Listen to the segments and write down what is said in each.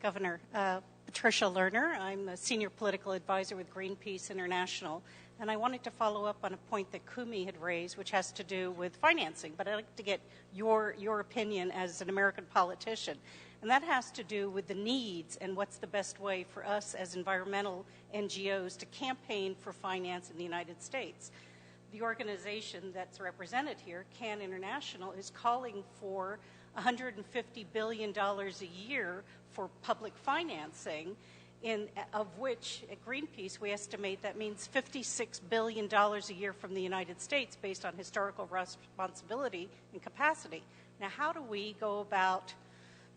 Governor. Patricia Lerner. I'm a senior political advisor with Greenpeace International. And I wanted to follow up on a point that Kumi had raised, which has to do with financing. But I'd like to get your opinion as an American politician. And that has to do with the needs and what's the best way for us as environmental NGOs to campaign for finance in the United States. The organization that's represented here, CAN International, is calling for $150 billion a year for public financing, of which at Greenpeace we estimate that means $56 billion a year from the United States based on historical responsibility and capacity. Now, how do we go about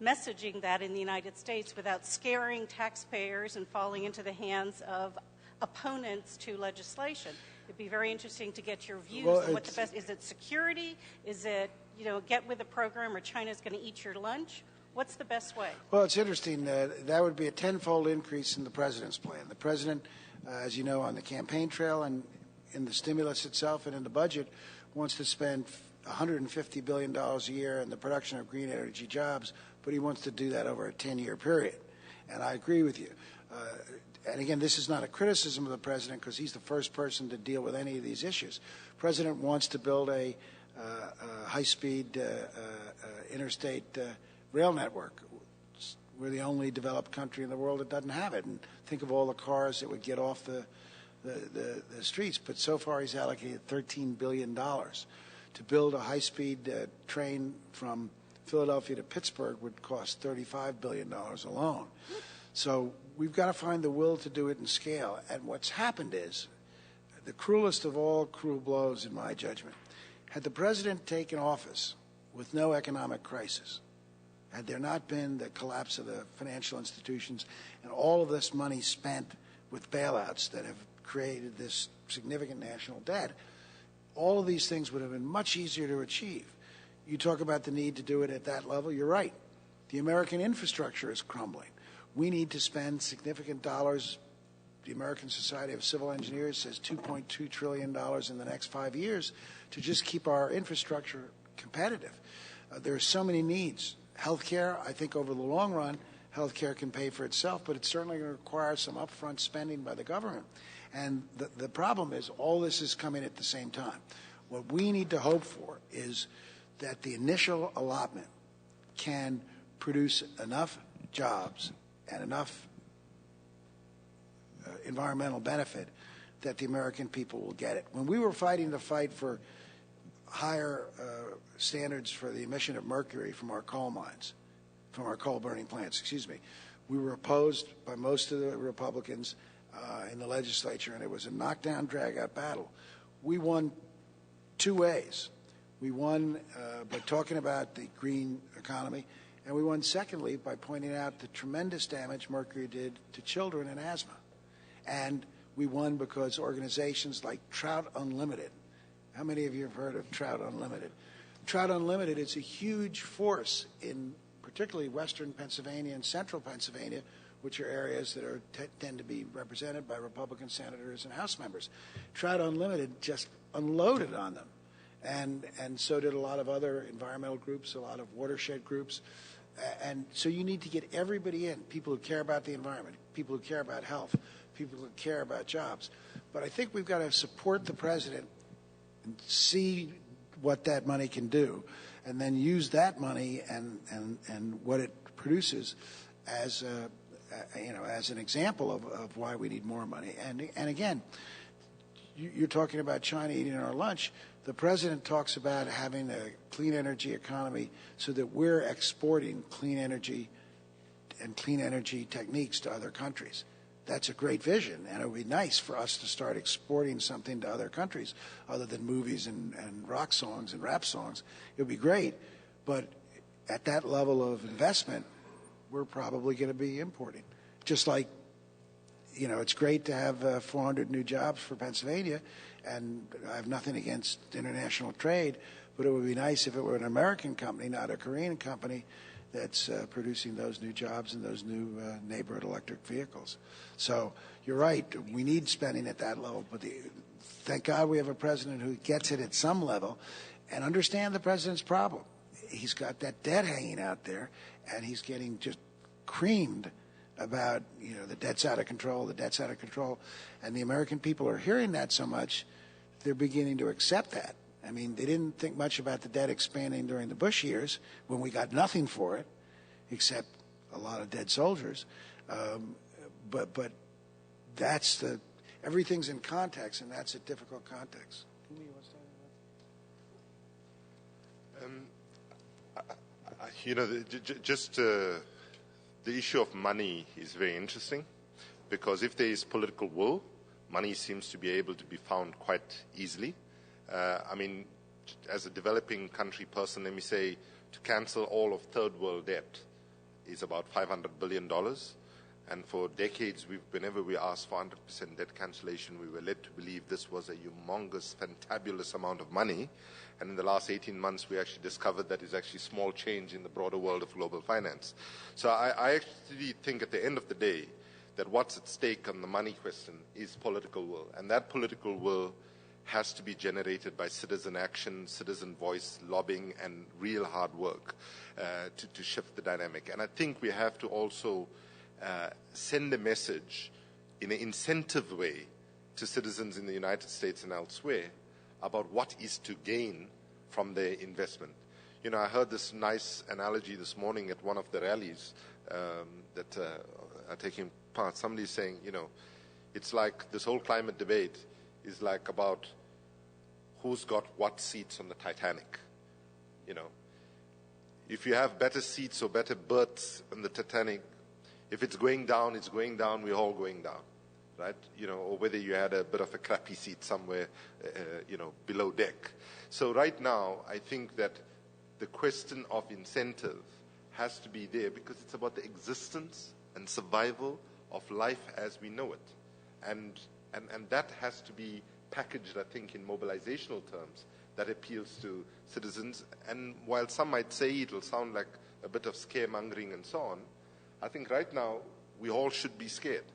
messaging that in the United States without scaring taxpayers and falling into the hands of opponents to legislation? It'd be very interesting to get your views on what the best, is it security? Is it, get with the program or China's going to eat your lunch? What's the best way? Well, it's interesting. That would be a tenfold increase in the president's plan. The president, as you know, on the campaign trail and in the stimulus itself and in the budget, wants to spend $150 billion a year in the production of green energy jobs, but he wants to do that over a 10-year period. And I agree with you. And again, this is not a criticism of the president because he's the first person to deal with any of these issues. The president wants to build a high-speed interstate rail network. We're the only developed country in the world that doesn't have it. And think of all the cars that would get off the streets. But so far he's allocated $13 billion. To build a high-speed train from Philadelphia to Pittsburgh would cost $35 billion alone. So we've got to find the will to do it in scale. And what's happened is the cruelest of all cruel blows, in my judgment. Had the president taken office with no economic crisis, had there not been the collapse of the financial institutions and all of this money spent with bailouts that have created this significant national debt, all of these things would have been much easier to achieve. You talk about the need to do it at that level, you're right. The American infrastructure is crumbling. We need to spend significant dollars. The American Society of Civil Engineers says $2.2 trillion in the next 5 years to just keep our infrastructure competitive. There are so many needs. Healthcare, I think over the long run, healthcare can pay for itself, but it's certainly going to require some upfront spending by the government. And the problem is all this is coming at the same time. What we need to hope for is that the initial allotment can produce enough jobs and enough environmental benefit that the American people will get it. When we were fighting the fight for higher standards for the emission of mercury from our coal mines, from our coal burning plants, we were opposed by most of the Republicans in the legislature, and it was a knockdown, drag-out battle. We won two ways. We won by talking about the green economy, and we won, secondly, by pointing out the tremendous damage mercury did to children and asthma. And we won because organizations like Trout Unlimited, how many of you have heard of Trout Unlimited? Trout Unlimited is a huge force in particularly western Pennsylvania and central Pennsylvania, which are areas that tend to be represented by Republican senators and House members. Trout Unlimited just unloaded on them. And so did a lot of other environmental groups, a lot of watershed groups. And so you need to get everybody in, people who care about the environment, people who care about health, people who care about jobs. But I think we've got to support the president and see what that money can do, and then use that money and what it produces as as an example of why we need more money. And again, you're talking about China eating our lunch. The president talks about having a clean energy economy so that we're exporting clean energy and clean energy techniques to other countries. That's a great vision, and it would be nice for us to start exporting something to other countries other than movies and rock songs and rap songs. It would be great, but at that level of investment, we're probably going to be importing. Just like, it's great to have 400 new jobs for Pennsylvania, and I have nothing against international trade, but it would be nice if it were an American company, not a Korean company, that's producing those new jobs and those new neighborhood electric vehicles. So you're right, we need spending at that level, but thank God we have a president who gets it at some level and understand the president's problem. He's got that debt hanging out there, and he's getting just creamed about, the debt's out of control, the debt's out of control. And the American people are hearing that so much, they're beginning to accept that. I mean, they didn't think much about the debt expanding during the Bush years when we got nothing for it, except a lot of dead soldiers. But everything's in context, and that's a difficult context. The issue of money is very interesting, because if there is political will, money seems to be able to be found quite easily. As a developing country person, let me say, to cancel all of third world debt is about $500 billion. And for decades, whenever we asked for 100% debt cancellation, we were led to believe this was a humongous, fantabulous amount of money. And in the last 18 months, we actually discovered that is actually small change in the broader world of global finance. So I actually think at the end of the day that what's at stake on the money question is political will. And that political will has to be generated by citizen action, citizen voice, lobbying, and real hard work to shift the dynamic. And I think we have to also send a message in an incentive way to citizens in the United States and elsewhere about what is to gain from their investment. I heard this nice analogy this morning at one of the rallies that are taking part. Somebody saying, it's like this whole climate debate is like about who's got what seats on the Titanic. If you have better seats or better berths on the Titanic, if it's going down, we're all going down, right? Or whether you had a bit of a crappy seat somewhere, below deck. So right now, I think that the question of incentive has to be there, because it's about the existence and survival of life as we know it. And that has to be packaged, I think, in mobilizational terms that appeals to citizens. And while some might say it'll sound like a bit of scaremongering and so on, I think right now we all should be scared.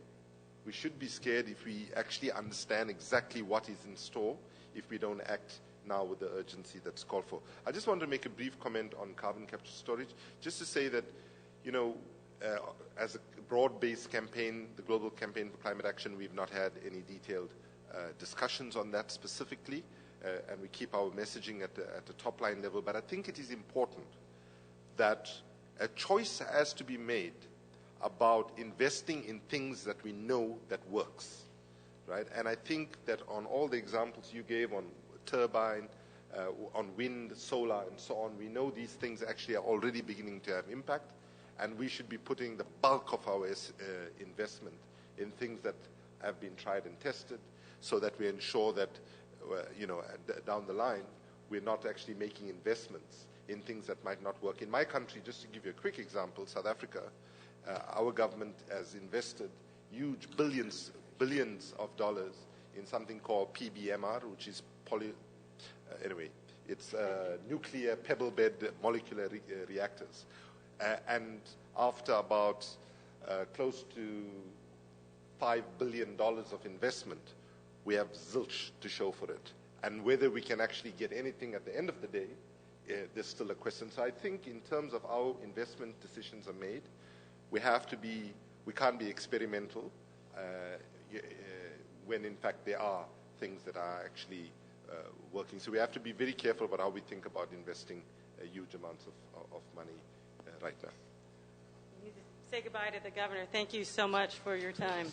We should be scared if we actually understand exactly what is in store, if we don't act now with the urgency that's called for. I just want to make a brief comment on carbon capture storage, just to say that, as a broad-based campaign, the Global Campaign for Climate Action, we've not had any detailed discussions on that specifically, and we keep our messaging at the top-line level. But I think it is important that a choice has to be made about investing in things that we know that works, right? And I think that on all the examples you gave on turbine, on wind, solar, and so on, we know these things actually are already beginning to have impact, and we should be putting the bulk of our investment in things that have been tried and tested, so that we ensure that, down the line, we're not actually making investments in things that might not work. In my country, just to give you a quick example, South Africa, our government has invested huge billions of dollars in something called PBMR, which is it's nuclear pebble bed molecular reactors. And after about close to $5 billion of investment, we have zilch to show for it. And whether we can actually get anything at the end of the day, there's still a question. So I think in terms of how investment decisions are made, we can't be experimental when in fact there are things that are actually working. So we have to be very careful about how we think about investing huge amounts of money right now. We need to say goodbye to the governor. Thank you so much for your time.